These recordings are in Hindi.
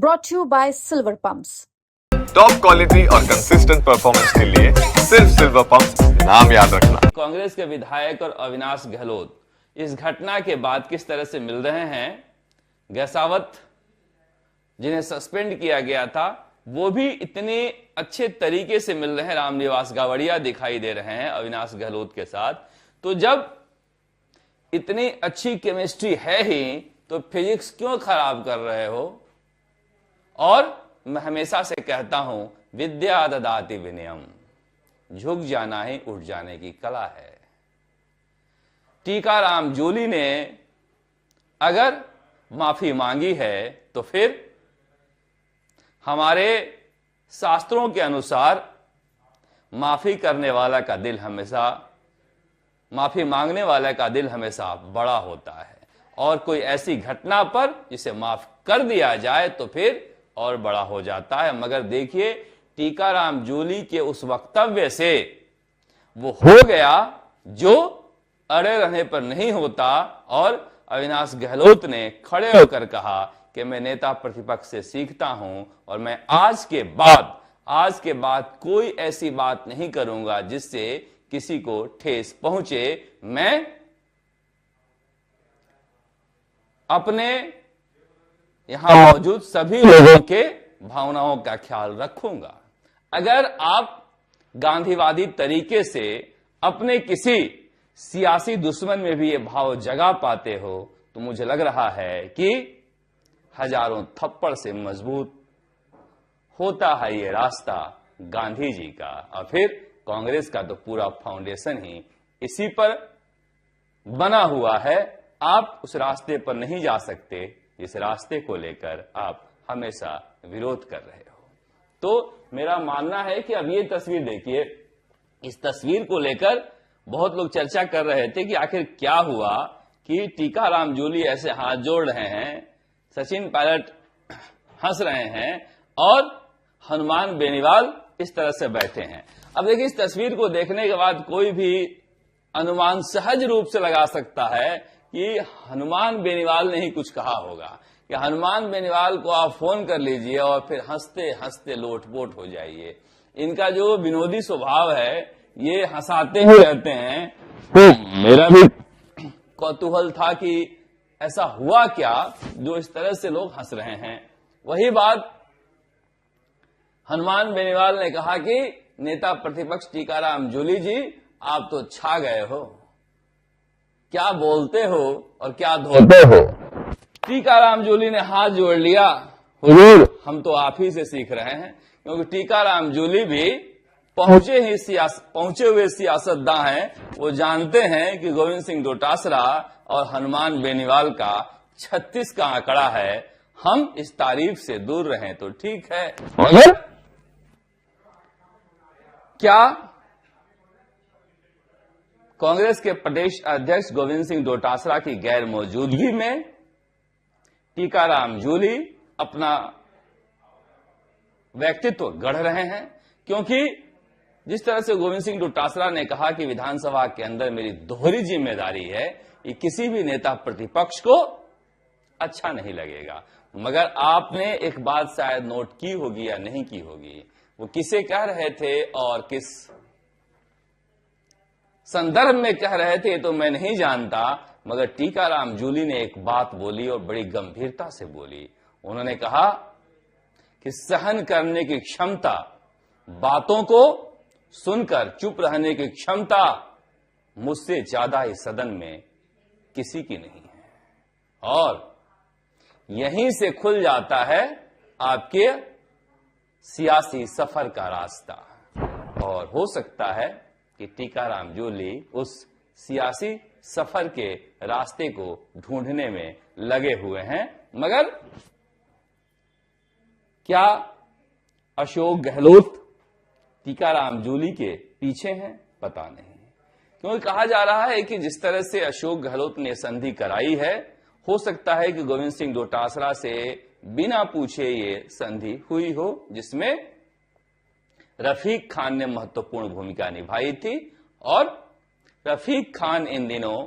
brought to you by Silver Pumps. Top quality और कंसिस्टेंट परफॉर्मेंस के लिए सिर्फ सिल्वर पंप्स नाम याद रखना। कांग्रेस के विधायक और अविनाश गहलोत इस घटना के बाद किस तरह से मिल रहे हैं। गहसावत जिन्हें सस्पेंड किया गया था वो भी इतने अच्छे तरीके से मिल रहे हैं, रामनिवास गावड़िया दिखाई दे रहे हैं अविनाश गहलोत के साथ। तो जब इतनी अच्छी केमिस्ट्री है ही तो फिजिक्स क्यों खराब कर रहे हो। और मैं हमेशा से कहता हूं विद्या ददाति विनयम, झुक जाना ही उठ जाने की कला है। टीकाराम जूली ने अगर माफी मांगी है तो फिर हमारे शास्त्रों के अनुसार माफी करने वाला का दिल हमेशा, माफी मांगने वाले का दिल हमेशा बड़ा होता है और कोई ऐसी घटना पर जिसे माफ कर दिया जाए तो फिर और बड़ा हो जाता है। मगर देखिए टीकाराम जूली के उस वक्तव्य से वो हो गया जो अड़े रहने पर नहीं होता और अविनाश गहलोत ने खड़े होकर कहा कि मैं नेता प्रतिपक्ष से सीखता हूं और मैं आज के बाद कोई ऐसी बात नहीं करूंगा जिससे किसी को ठेस पहुंचे। मैं अपने यहां मौजूद सभी लोगों के भावनाओं का ख्याल रखूंगा। अगर आप गांधीवादी तरीके से अपने किसी सियासी दुश्मन में भी ये भाव जगा पाते हो तो मुझे लग रहा है कि हजारों थप्पड़ से मजबूत होता है ये रास्ता गांधी जी का। और फिर कांग्रेस का तो पूरा फाउंडेशन ही इसी पर बना हुआ है। आप उस रास्ते पर नहीं जा सकते जिस रास्ते को लेकर आप हमेशा विरोध कर रहे हो। तो मेरा मानना है कि अब ये तस्वीर देखिए, इस तस्वीर को लेकर बहुत लोग चर्चा कर रहे थे कि आखिर क्या हुआ कि टीकाराम जूली ऐसे हाथ जोड़ रहे हैं, सचिन पायलट हंस रहे हैं और हनुमान बेनीवाल इस तरह से बैठे हैं। अब देखिए इस तस्वीर को देखने के बाद कोई भी अनुमान सहज रूप से लगा सकता है कि हनुमान बेनीवाल ने ही कुछ कहा होगा कि हनुमान बेनीवाल को आप फोन कर लीजिए और फिर हंसते हंसते लोटपोट हो जाइए। इनका जो विनोदी स्वभाव है ये हंसाते ही रहते हैं। तो मेरा भी कौतूहल था कि ऐसा हुआ क्या जो इस तरह से लोग हंस रहे हैं। वही बात हनुमान बेनीवाल ने कहा कि नेता प्रतिपक्ष टीकाराम जूली जी आप तो छा गए हो, क्या बोलते हो और क्या धोते हो। टीकाराम जूली ने हाथ जोड़ लिया, हुजूर हम तो आप ही से सीख रहे हैं, क्योंकि टीकाराम जूली भी पहुंचे हुए सियासतदान हैं। वो जानते हैं कि गोविंद सिंह डोटासरा और हनुमान बेनीवाल का 36 का आंकड़ा है। हम इस तारीफ से दूर रहें तो ठीक है, मगर क्या कांग्रेस के प्रदेश अध्यक्ष गोविंद सिंह डोटासरा की गैर मौजूदगी में टीकाराम जूली अपना व्यक्तित्व गढ़ रहे हैं? क्योंकि जिस तरह से गोविंद सिंह डोटासरा ने कहा कि विधानसभा के अंदर मेरी दोहरी जिम्मेदारी है, ये किसी भी नेता प्रतिपक्ष को अच्छा नहीं लगेगा। मगर आपने एक बात शायद नोट की होगी या नहीं की होगी, वो किसे कह रहे थे और किस संदर्भ में कह रहे थे तो मैं नहीं जानता, मगर टीकाराम जूली ने एक बात बोली और बड़ी गंभीरता से बोली। उन्होंने कहा कि सहन करने की क्षमता, बातों को सुनकर चुप रहने की क्षमता मुझसे ज्यादा इस सदन में किसी की नहीं है। और यहीं से खुल जाता है आपके सियासी सफर का रास्ता। और हो सकता है कि टीकाराम जूली उस सियासी सफर के रास्ते को ढूंढने में लगे हुए हैं। मगर क्या अशोक गहलोत टीकाराम जूली के पीछे हैं? पता नहीं, क्योंकि कहा जा रहा है कि जिस तरह से अशोक गहलोत ने संधि कराई है, हो सकता है कि गोविंद सिंह डोटासरा से बिना पूछे ये संधि हुई हो, जिसमें रफीक खान ने महत्वपूर्ण भूमिका निभाई थी। और रफीक खान इन दिनों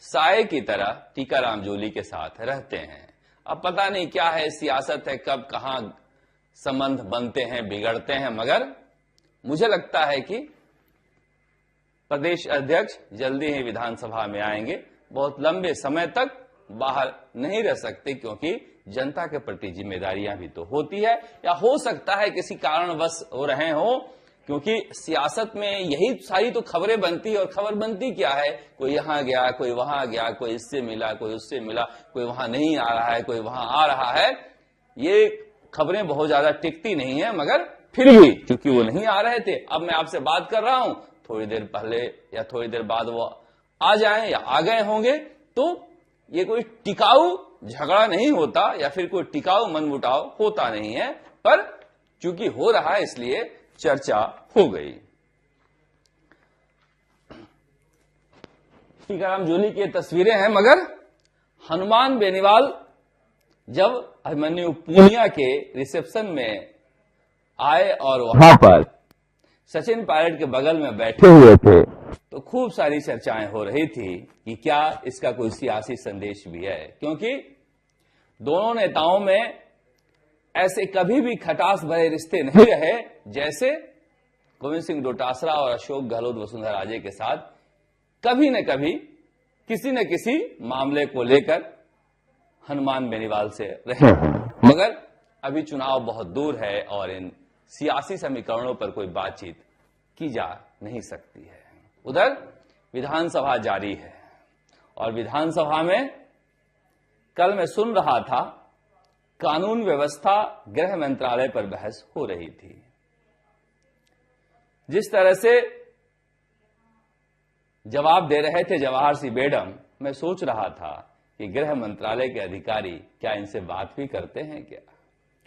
साये की तरह टीकाराम जूली के साथ रहते हैं। अब पता नहीं क्या है, सियासत है, कब कहां संबंध बनते हैं, बिगड़ते हैं, मगर मुझे लगता है कि प्रदेश अध्यक्ष जल्दी ही विधानसभा में आएंगे। बहुत लंबे समय तक बाहर नहीं रह सकते, क्योंकि जनता के प्रति जिम्मेदारियां भी तो होती है, या हो सकता है किसी कारणवश हो रहे हो, क्योंकि सियासत में यही सारी तो खबरें बनती है। और खबर बनती क्या है, कोई यहां गया, कोई वहां गया, कोई इससे मिला, कोई उससे मिला, कोई वहां नहीं आ रहा है, कोई वहां आ रहा है। ये खबरें बहुत ज्यादा टिकती नहीं है, मगर फिर भी क्योंकि वो नहीं आ रहे थे, अब मैं आपसे बात कर रहा हूं, थोड़ी देर पहले या थोड़ी देर बाद वो आ जाएं या आ गए होंगे, तो ये कोई टिकाऊ झगड़ा नहीं होता या फिर कोई टिकाऊ मनमुटाव होता नहीं है, पर चूंकि हो रहा है इसलिए चर्चा हो गई। टीकाराम जूली की तस्वीरें हैं, मगर हनुमान बेनीवाल जब अभिमन्यु पूनिया के रिसेप्शन में आए और वहां पर सचिन पायलट के बगल में बैठे हुए थे, तो खूब सारी चर्चाएं हो रही थी कि क्या इसका कोई सियासी संदेश भी है, क्योंकि दोनों नेताओं में ऐसे कभी भी खटास भरे रिश्ते नहीं रहे जैसे गोविंद सिंह डोटासरा और अशोक गहलोत वसुंधरा राजे के साथ कभी न कभी किसी न किसी मामले को लेकर हनुमान बेनीवाल से रहे। मगर अभी चुनाव बहुत दूर है और इन सियासी समीकरणों पर कोई बातचीत की जा नहीं सकती है। उधर विधानसभा जारी है और विधानसभा में कल मैं सुन रहा था, कानून व्यवस्था गृह मंत्रालय पर बहस हो रही थी। जिस तरह से जवाब दे रहे थे जवाहर सिंह बेडम, मैं सोच रहा था कि गृह मंत्रालय के अधिकारी क्या इनसे बात भी करते हैं क्या,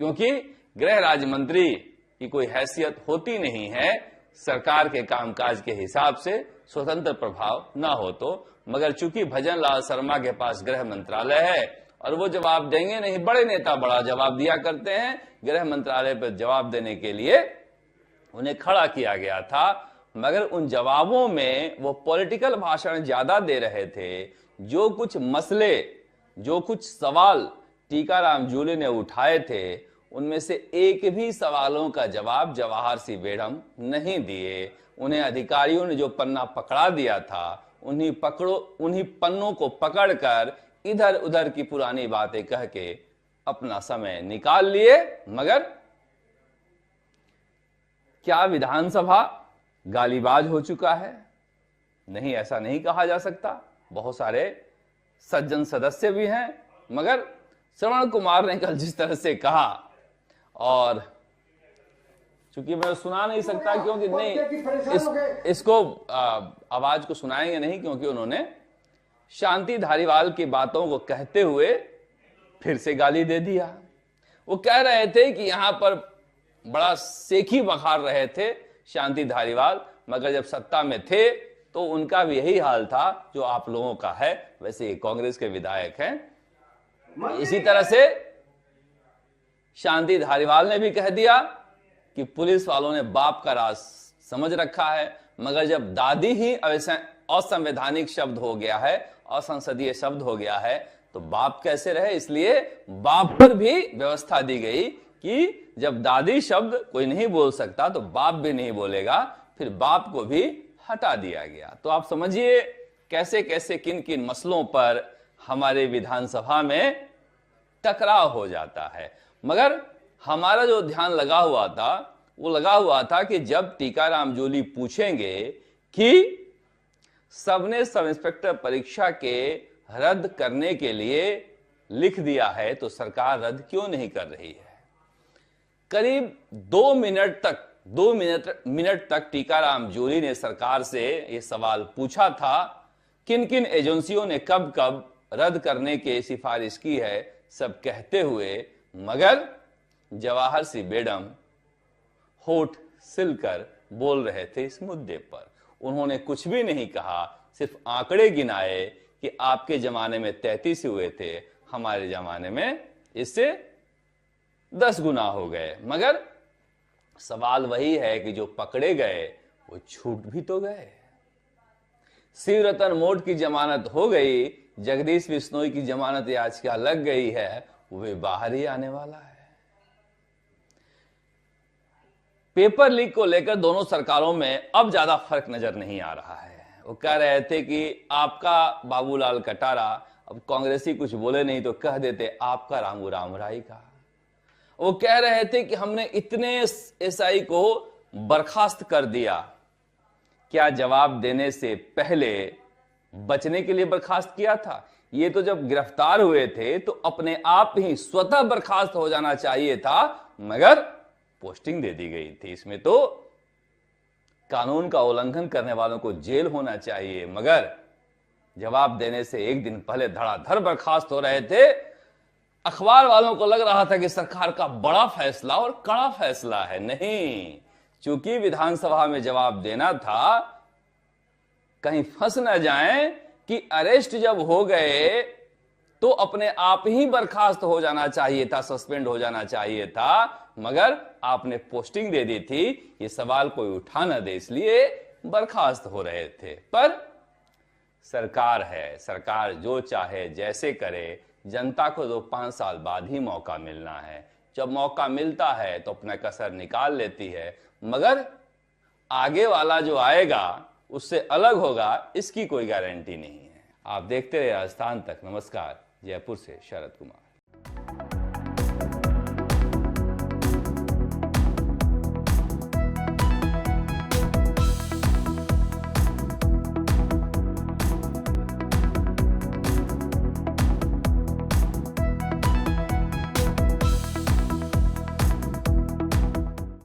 क्योंकि गृह राज्य मंत्री की कोई हैसियत होती नहीं है सरकार के कामकाज के हिसाब से स्वतंत्र प्रभाव ना हो तो, मगर चूंकि भजन लाल शर्मा के पास गृह मंत्रालय है और वो जवाब देंगे नहीं, बड़े नेता बड़ा जवाब दिया करते हैं, गृह मंत्रालय पर जवाब देने के लिए उन्हें खड़ा किया गया था, मगर उन जवाबों में वो पॉलिटिकल भाषण ज्यादा दे रहे थे। जो कुछ मसले, जो कुछ सवाल टीकाराम जूली ने उठाए थे, उनमें से एक भी सवालों का जवाब जवाहर सिंह बेडम नहीं दिए। उन्हें अधिकारियों ने जो पन्ना पकड़ा दिया था, उन्हीं पन्नों को पकड़कर इधर उधर की पुरानी बातें कह के अपना समय निकाल लिए। मगर क्या विधानसभा गालीबाज हो चुका है? नहीं, ऐसा नहीं कहा जा सकता। बहुत सारे सज्जन सदस्य भी हैं, मगर श्रवण कुमार ने कल जिस तरह से कहा, और चूंकि मैं सुना नहीं सकता क्योंकि नहीं इसको आवाज को सुनाएंगे नहीं, क्योंकि उन्होंने शांति धारीवाल की बातों को कहते हुए फिर से गाली दे दिया। वो कह रहे थे कि यहां पर बड़ा सेखी बखार रहे थे शांति धारीवाल, मगर जब सत्ता में थे तो उनका भी यही हाल था जो आप लोगों का है। वैसे कांग्रेस के विधायक हैं। इसी तरह से शांति धारीवाल ने भी कह दिया कि पुलिस वालों ने बाप का राज समझ रखा है, मगर जब दादी ही असंवैधानिक शब्द हो गया है, असंसदीय शब्द हो गया है, तो बाप कैसे रहे। इसलिए बाप पर भी व्यवस्था दी गई कि जब दादी शब्द कोई नहीं बोल सकता तो बाप भी नहीं बोलेगा, फिर बाप को भी हटा दिया गया। तो आप समझिए कैसे कैसे किन किन मसलों पर हमारे विधानसभा में टकराव हो जाता है। मगर हमारा जो ध्यान लगा हुआ था वो लगा हुआ था कि जब टीकाराम जूली पूछेंगे कि सबने सब इंस्पेक्टर परीक्षा के रद्द करने के लिए लिख दिया है तो सरकार रद्द क्यों नहीं कर रही है। करीब 2 मिनट तक टीकाराम जूली ने सरकार से यह सवाल पूछा था, किन किन एजेंसियों ने कब कब रद्द करने की सिफारिश की है, सब कहते हुए, मगर जवाहर सिंह बेडम होठ सिलकर बोल रहे थे इस मुद्दे पर। उन्होंने कुछ भी नहीं कहा, सिर्फ आंकड़े गिनाए कि आपके जमाने में 33 हुए थे, हमारे जमाने में इससे 10 गुना हो गए। मगर सवाल वही है कि जो पकड़े गए वो छूट भी तो गए। शिवरतन मोड की जमानत हो गई, जगदीश बिश्नोई की जमानत याचिका लग गई है, वे बाहर ही आने वाला है। पेपर लीक को लेकर दोनों सरकारों में अब ज्यादा फर्क नजर नहीं आ रहा है। वो कह रहे थे कि आपका बाबूलाल कटारा, अब कांग्रेसी कुछ बोले नहीं तो कह देते आपका रामू राम राई का। वो कह रहे थे कि हमने इतने एसआई को बर्खास्त कर दिया, क्या जवाब देने से पहले बचने के लिए बर्खास्त किया था? ये तो जब गिरफ्तार हुए थे तो अपने आप ही स्वतः बर्खास्त हो जाना चाहिए था, मगर पोस्टिंग दे दी गई थी। इसमें तो कानून का उल्लंघन करने वालों को जेल होना चाहिए, मगर जवाब देने से एक दिन पहले धड़ाधड़ बर्खास्त हो रहे थे। अखबार वालों को लग रहा था कि सरकार का बड़ा फैसला और कड़ा फैसला है। नहीं, चूंकि विधानसभा में जवाब देना था, कहीं फंस न जाएं कि अरेस्ट जब हो गए तो अपने आप ही बर्खास्त हो जाना चाहिए था, सस्पेंड हो जाना चाहिए था, मगर आपने पोस्टिंग दे दी थी। ये सवाल कोई उठा न दे, इसलिए बर्खास्त हो रहे थे। पर सरकार है, सरकार जो चाहे जैसे करे, जनता को तो 5 साल बाद ही मौका मिलना है। जब मौका मिलता है तो अपना कसर निकाल लेती है, मगर आगे वाला जो आएगा उससे अलग होगा, इसकी कोई गारंटी नहीं है। आप देखते रहे राजस्थान तक। नमस्कार, जयपुर से शरद कुमार।